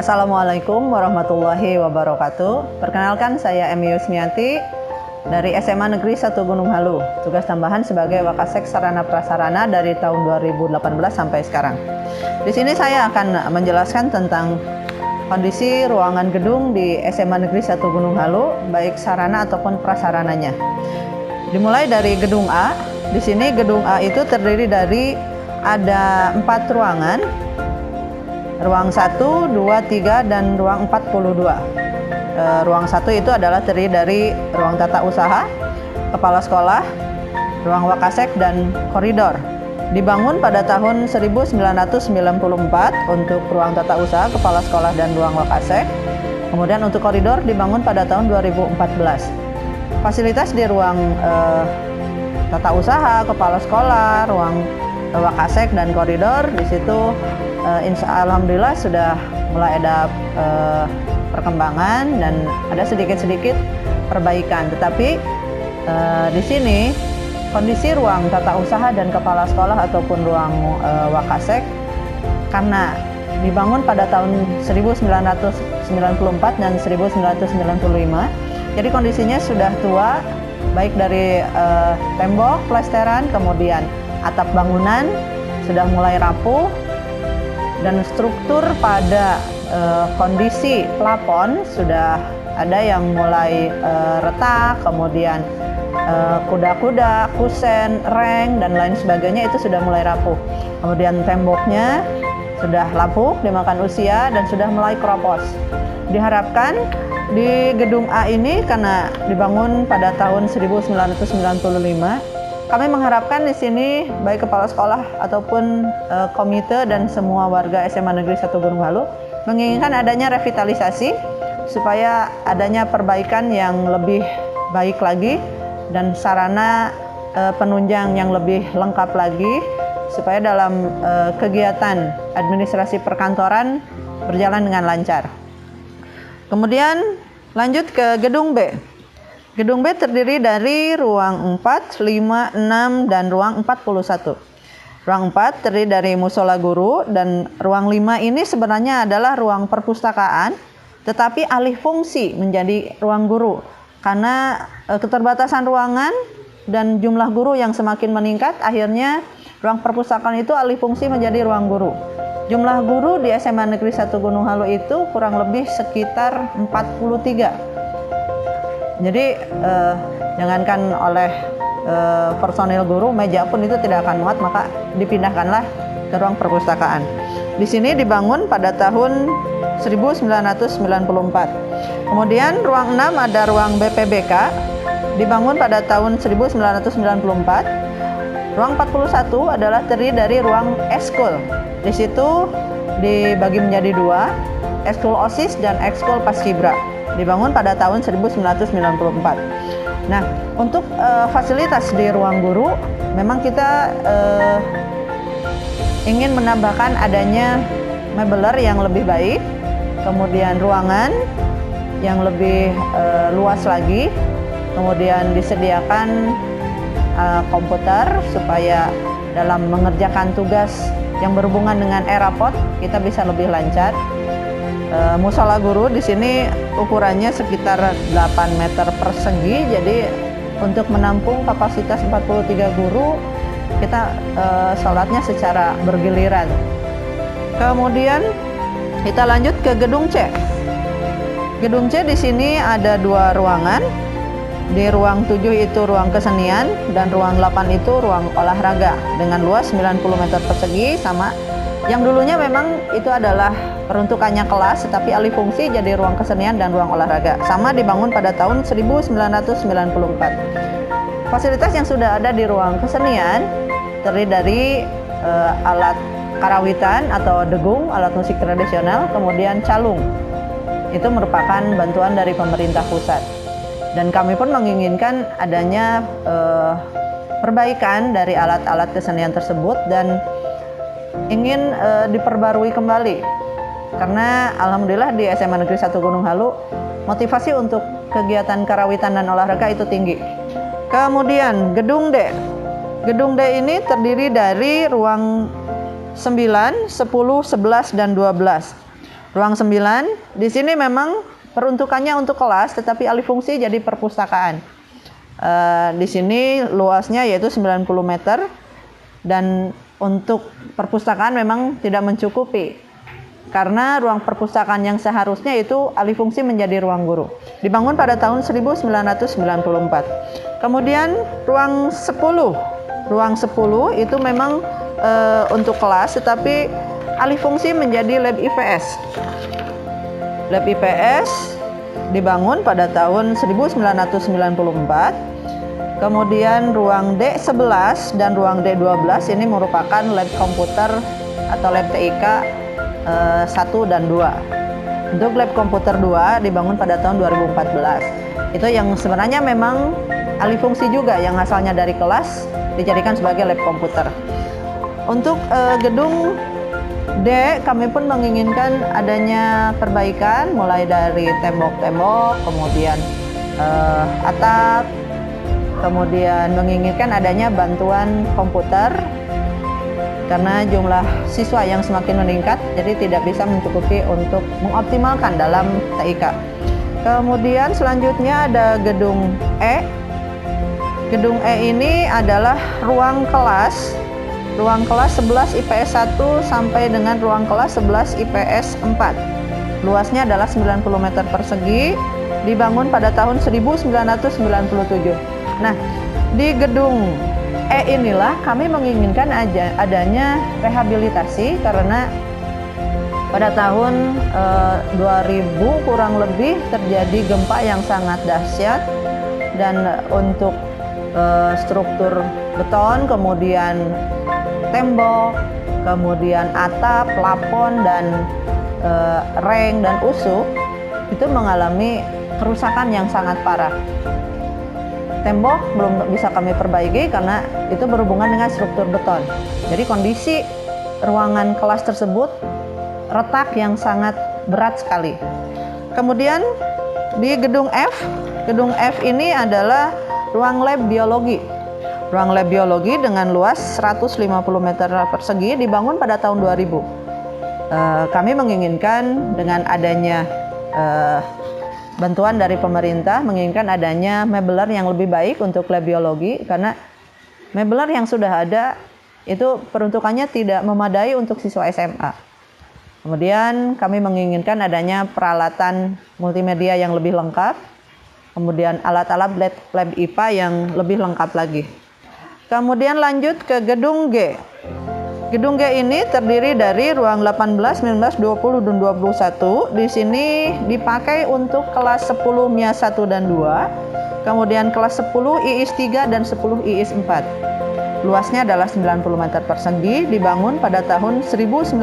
Assalamualaikum warahmatullahi wabarakatuh. Perkenalkan, saya Emi Yusmiati dari SMA Negeri 1 Gunung Halu. Tugas tambahan sebagai Wakasek Sarana Prasarana dari tahun 2018 sampai sekarang. Di sini saya akan menjelaskan tentang kondisi ruangan gedung di SMA Negeri 1 Gunung Halu, baik sarana ataupun prasarananya. Dimulai dari gedung A. Di sini gedung A itu terdiri dari ada 4 ruangan. Ruang 1, 2, 3, dan ruang 42. Ruang 1 itu adalah terdiri dari ruang tata usaha, kepala sekolah, ruang wakasek, dan koridor. Dibangun pada tahun 1994 untuk ruang tata usaha, kepala sekolah, dan ruang wakasek. Kemudian untuk koridor dibangun pada tahun 2014. Fasilitas di ruang tata usaha, kepala sekolah, ruang wakasek, dan koridor di situ alhamdulillah sudah mulai ada perkembangan dan ada sedikit-sedikit perbaikan. Tetapi di sini kondisi ruang tata usaha dan kepala sekolah ataupun ruang wakasek karena dibangun pada tahun 1994 dan 1995, jadi kondisinya sudah tua, baik dari tembok, plesteran, kemudian atap bangunan sudah mulai rapuh, dan struktur pada kondisi plafon sudah ada yang mulai retak, kemudian kuda-kuda, kusen, reng, dan lain sebagainya itu sudah mulai rapuh. Kemudian temboknya sudah lapuk dimakan usia dan sudah mulai keropos. Diharapkan di gedung A ini karena dibangun pada tahun 1995, kami mengharapkan di sini baik kepala sekolah ataupun komite dan semua warga SMA Negeri 1 Gunung Halu menginginkan adanya revitalisasi supaya adanya perbaikan yang lebih baik lagi dan sarana penunjang yang lebih lengkap lagi supaya dalam kegiatan administrasi perkantoran berjalan dengan lancar. Kemudian lanjut ke gedung B. Gedung B terdiri dari ruang 4, 5, 6, dan ruang 41. Ruang 4 terdiri dari musola guru dan ruang 5 ini sebenarnya adalah ruang perpustakaan tetapi alih fungsi menjadi ruang guru karena keterbatasan ruangan dan jumlah guru yang semakin meningkat, akhirnya ruang perpustakaan itu alih fungsi menjadi ruang guru. Jumlah guru di SMA Negeri 1 Gunung Halu itu kurang lebih sekitar 43. Jadi jangankan oleh personil guru, meja pun itu tidak akan muat, maka dipindahkanlah ke ruang perpustakaan. Di sini dibangun pada tahun 1994. Kemudian ruang 6 ada ruang BPBK, dibangun pada tahun 1994. Ruang 41 adalah terdiri dari ruang ekskul. Di situ dibagi menjadi 2, ekskul OSIS dan ekskul Paskibra. Dibangun pada tahun 1994. Nah, untuk fasilitas di ruang guru, memang kita ingin menambahkan adanya mebeler yang lebih baik, kemudian ruangan yang lebih luas lagi, kemudian disediakan komputer supaya dalam mengerjakan tugas yang berhubungan dengan e-rapot kita bisa lebih lancar. Musola guru di sini ukurannya sekitar 8 meter persegi, jadi untuk menampung kapasitas 43 guru kita sholatnya secara bergiliran. Kemudian kita lanjut ke gedung C. Gedung C di sini ada 2 ruangan. Di ruang 7 itu ruang kesenian dan ruang 8 itu ruang olahraga dengan luas 90 meter persegi sama. Yang dulunya memang itu adalah peruntukannya kelas, tetapi alih fungsi jadi ruang kesenian dan ruang olahraga. Sama dibangun pada tahun 1994. Fasilitas yang sudah ada di ruang kesenian terdiri dari alat karawitan atau degung, alat musik tradisional, kemudian calung. Itu merupakan bantuan dari pemerintah pusat. Dan kami pun menginginkan adanya perbaikan dari alat-alat kesenian tersebut dan ingin diperbarui kembali karena alhamdulillah di SMA Negeri 1 Gunung Halu motivasi untuk kegiatan karawitan dan olahraga itu tinggi. Kemudian gedung D. Gedung D ini terdiri dari ruang 9, 10, 11, dan 12. Ruang 9, di sini memang peruntukannya untuk kelas, tetapi alih fungsi jadi perpustakaan. Di sini luasnya yaitu 90 meter, dan untuk perpustakaan memang tidak mencukupi, karena ruang perpustakaan yang seharusnya itu alih fungsi menjadi ruang guru. Dibangun pada tahun 1994. Kemudian ruang 10. Ruang 10 itu memang untuk kelas, tetapi alih fungsi menjadi lab IPS. Lab IPS dibangun pada tahun 1994. Kemudian ruang D11 dan ruang D12 ini merupakan lab komputer atau lab TIK 1 dan 2. Untuk lab komputer 2 dibangun pada tahun 2014. Itu yang sebenarnya memang alih fungsi juga, yang asalnya dari kelas dijadikan sebagai lab komputer. Untuk gedung D, kami pun menginginkan adanya perbaikan mulai dari tembok-tembok, kemudian atap, kemudian menginginkan adanya bantuan komputer karena jumlah siswa yang semakin meningkat, jadi tidak bisa mencukupi untuk mengoptimalkan dalam TIK. Kemudian selanjutnya ada gedung E. Gedung E ini adalah ruang kelas 11 IPS 1 sampai dengan ruang kelas 11 IPS 4. Luasnya adalah 90 meter persegi, dibangun pada tahun 1997. Nah, di gedung E inilah kami menginginkan adanya rehabilitasi, karena pada tahun 2000 kurang lebih terjadi gempa yang sangat dahsyat, dan untuk struktur beton, kemudian tembok, kemudian atap, plafon, dan reng dan usuk itu mengalami kerusakan yang sangat parah. Tembok belum bisa kami perbaiki karena itu berhubungan dengan struktur beton. Jadi kondisi ruangan kelas tersebut retak yang sangat berat sekali. Kemudian di gedung F ini adalah ruang lab biologi. Ruang lab biologi dengan luas 150 meter persegi dibangun pada tahun 2000. Kami menginginkan dengan adanya bantuan dari pemerintah, menginginkan adanya mebeler yang lebih baik untuk lab biologi, karena mebeler yang sudah ada itu peruntukannya tidak memadai untuk siswa SMA. Kemudian kami menginginkan adanya peralatan multimedia yang lebih lengkap, kemudian alat-alat lab IPA yang lebih lengkap lagi. Kemudian lanjut ke gedung G. Gedung G ini terdiri dari ruang 18, 19, 20, dan 21. Di sini dipakai untuk kelas 10 MIA 1 dan 2. Kemudian kelas 10 IIS 3 dan 10 IIS 4. Luasnya adalah 90 meter persegi, dibangun pada tahun 1998.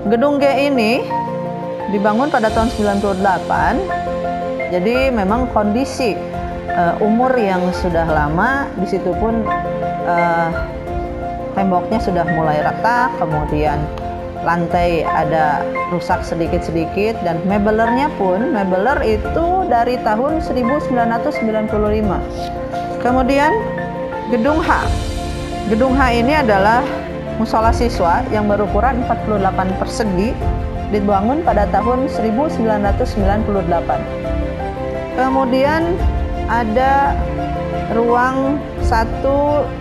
Gedung G ini dibangun pada tahun 98. Jadi memang kondisi umur yang sudah lama, di situ pun temboknya sudah mulai retak, kemudian lantai ada rusak sedikit-sedikit, dan mebelernya pun, mebeler itu dari tahun 1995. Kemudian gedung H. Gedung H ini adalah musola siswa yang berukuran 48 persegi, dibangun pada tahun 1998. Kemudian ada ruang 1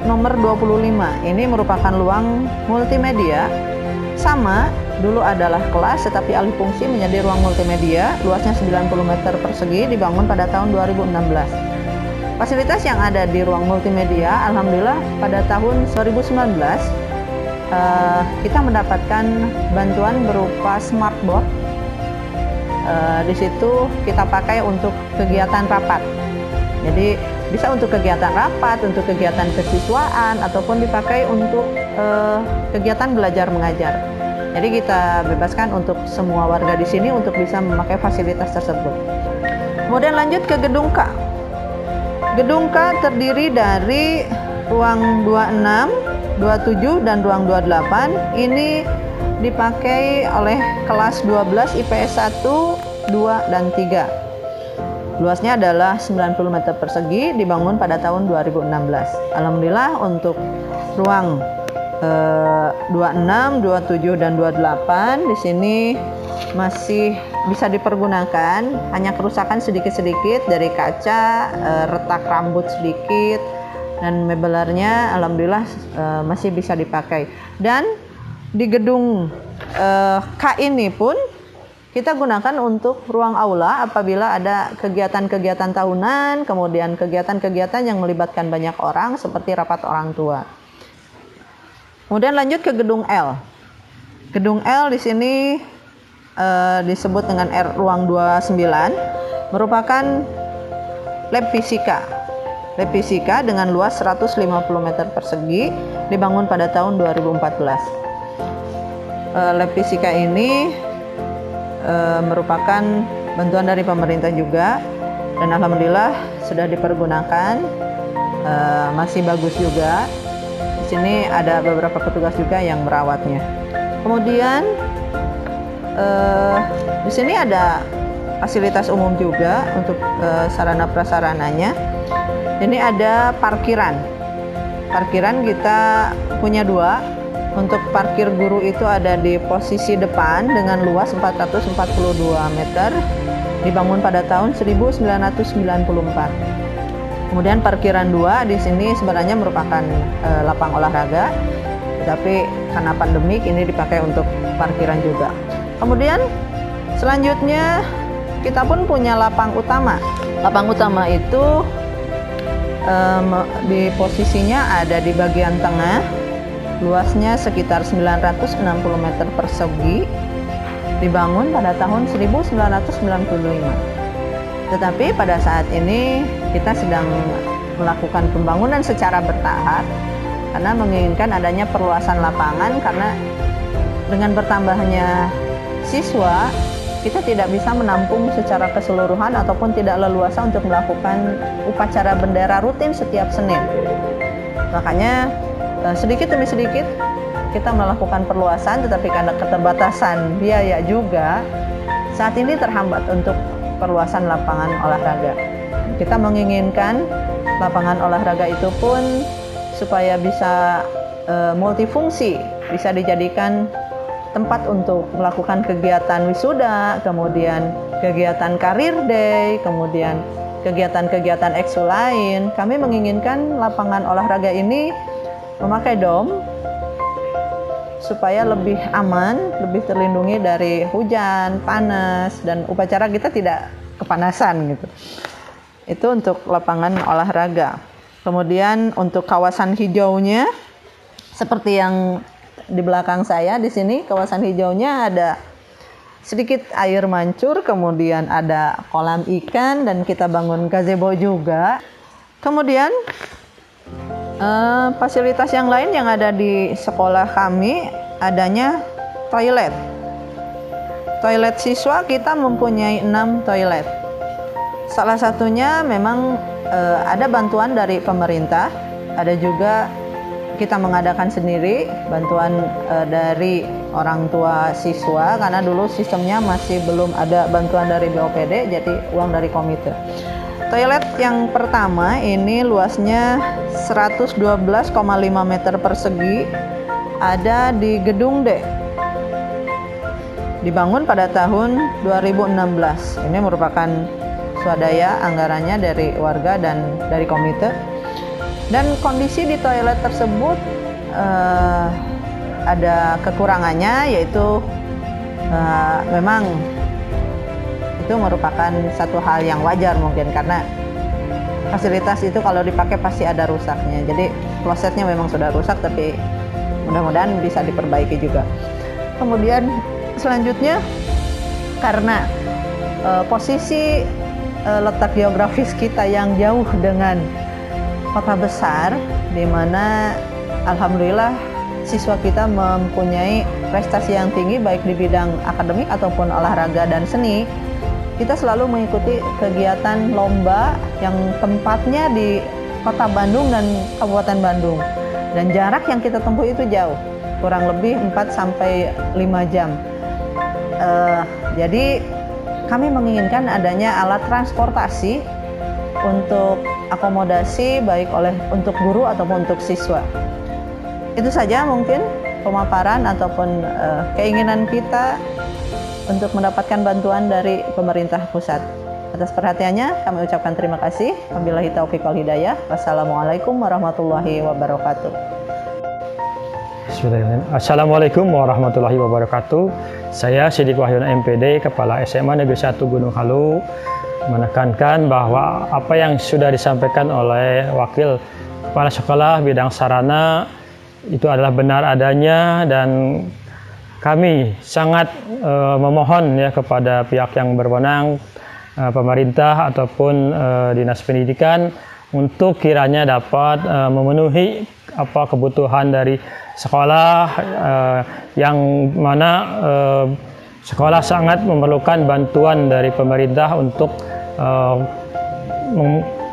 nomor 25. Ini merupakan ruang multimedia. Sama, dulu adalah kelas tetapi alih fungsi menjadi ruang multimedia, luasnya 90 meter persegi, dibangun pada tahun 2016. Fasilitas yang ada di ruang multimedia, alhamdulillah pada tahun 2019 kita mendapatkan bantuan berupa smartboard. Di situ kita pakai untuk kegiatan rapat. Jadi bisa untuk kegiatan rapat, untuk kegiatan kesiswaan, ataupun dipakai untuk kegiatan belajar mengajar. Jadi kita bebaskan untuk semua warga di sini untuk bisa memakai fasilitas tersebut. Kemudian lanjut ke gedung K. Gedung K terdiri dari ruang 26, 27, dan ruang 28. Ini dipakai oleh kelas 12 IPS 1, 2, dan 3. Luasnya adalah 90 meter persegi, dibangun pada tahun 2016. Alhamdulillah untuk ruang 26, 27 dan 28 di sini masih bisa dipergunakan, hanya kerusakan sedikit-sedikit dari kaca, retak rambut sedikit, dan mebelernya alhamdulillah masih bisa dipakai. Dan di gedung K ini pun kita gunakan untuk ruang aula apabila ada kegiatan-kegiatan tahunan, kemudian kegiatan-kegiatan yang melibatkan banyak orang seperti rapat orang tua. Kemudian lanjut ke gedung L. Gedung L di sini disebut dengan ruang 29, merupakan lab fisika. Lab fisika dengan luas 150 meter persegi, dibangun pada tahun 2014. Lab fisika ini merupakan bantuan dari pemerintah juga, dan alhamdulillah sudah dipergunakan, masih bagus juga. Di sini ada beberapa petugas juga yang merawatnya. Kemudian di sini ada fasilitas umum juga untuk sarana prasarananya. Ini ada parkiran. Parkiran kita punya 2. Untuk parkir guru itu ada di posisi depan dengan luas 442 meter, dibangun pada tahun 1994. Kemudian parkiran 2 di sini sebenarnya merupakan lapang olahraga, tetapi karena pandemik ini dipakai untuk parkiran juga. Kemudian selanjutnya kita pun punya lapang utama. Lapang utama itu di posisinya ada di bagian tengah. Luasnya sekitar 960 meter persegi, dibangun pada tahun 1995. Tetapi pada saat ini kita sedang melakukan pembangunan secara bertahap karena menginginkan adanya perluasan lapangan, karena dengan bertambahnya siswa kita tidak bisa menampung secara keseluruhan ataupun tidak leluasa untuk melakukan upacara bendera rutin setiap Senin. Makanya sedikit demi sedikit kita melakukan perluasan, tetapi karena keterbatasan biaya juga saat ini terhambat untuk perluasan lapangan olahraga. Kita menginginkan lapangan olahraga itu pun supaya bisa multifungsi, bisa dijadikan tempat untuk melakukan kegiatan wisuda, kemudian kegiatan karir day, kemudian kegiatan-kegiatan ekskul lain. Kami menginginkan lapangan olahraga ini memakai dom supaya lebih aman, lebih terlindungi dari hujan, panas, dan upacara kita tidak kepanasan gitu. Itu untuk lapangan olahraga. Kemudian untuk kawasan hijaunya, seperti yang di belakang saya di sini, kawasan hijaunya ada sedikit air mancur, kemudian ada kolam ikan, dan kita bangun gazebo juga. Kemudian fasilitas yang lain yang ada di sekolah kami adanya toilet. Toilet siswa kita mempunyai 6 toilet. Salah satunya memang ada bantuan dari pemerintah, ada juga kita mengadakan sendiri bantuan dari orang tua siswa, karena dulu sistemnya masih belum ada bantuan dari BOPD, jadi uang dari komite. Toilet yang pertama ini luasnya 112,5 meter persegi, ada di gedung D. Dibangun pada tahun 2016. Ini merupakan swadaya anggarannya dari warga dan dari komite. Dan kondisi di toilet tersebut ada kekurangannya, yaitu memang itu merupakan satu hal yang wajar mungkin, karena fasilitas itu kalau dipakai pasti ada rusaknya. Jadi klosetnya memang sudah rusak, tapi mudah-mudahan bisa diperbaiki juga. Kemudian selanjutnya, karena posisi letak geografis kita yang jauh dengan kota besar, di mana alhamdulillah siswa kita mempunyai prestasi yang tinggi baik di bidang akademik ataupun olahraga dan seni, kita selalu mengikuti kegiatan lomba yang tempatnya di Kota Bandung dan Kabupaten Bandung. Dan jarak yang kita tempuh itu jauh, kurang lebih 4-5 jam. Jadi kami menginginkan adanya alat transportasi untuk akomodasi baik untuk guru ataupun untuk siswa. Itu saja mungkin pemaparan ataupun keinginan kita untuk mendapatkan bantuan dari pemerintah pusat. Atas perhatiannya kami ucapkan terima kasih. Wabillahi taufiq wal hidayah. Wassalamualaikum warahmatullahi wabarakatuh. Assalamualaikum warahmatullahi wabarakatuh. Saya Sidik Wahyuna MPD, Kepala SMA Negeri 1 Gunung Halu, menekankan bahwa apa yang sudah disampaikan oleh Wakil Kepala Sekolah bidang sarana itu adalah benar adanya, dan kami sangat memohon ya kepada pihak yang berwenang, pemerintah ataupun dinas pendidikan, untuk kiranya dapat memenuhi kebutuhan dari sekolah, yang mana sekolah sangat memerlukan bantuan dari pemerintah untuk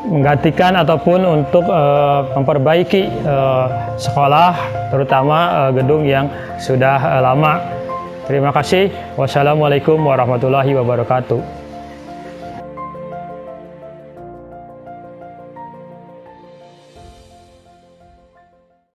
menggantikan ataupun untuk memperbaiki sekolah, terutama gedung yang sudah lama. Terima kasih. Wassalamualaikum warahmatullahi wabarakatuh.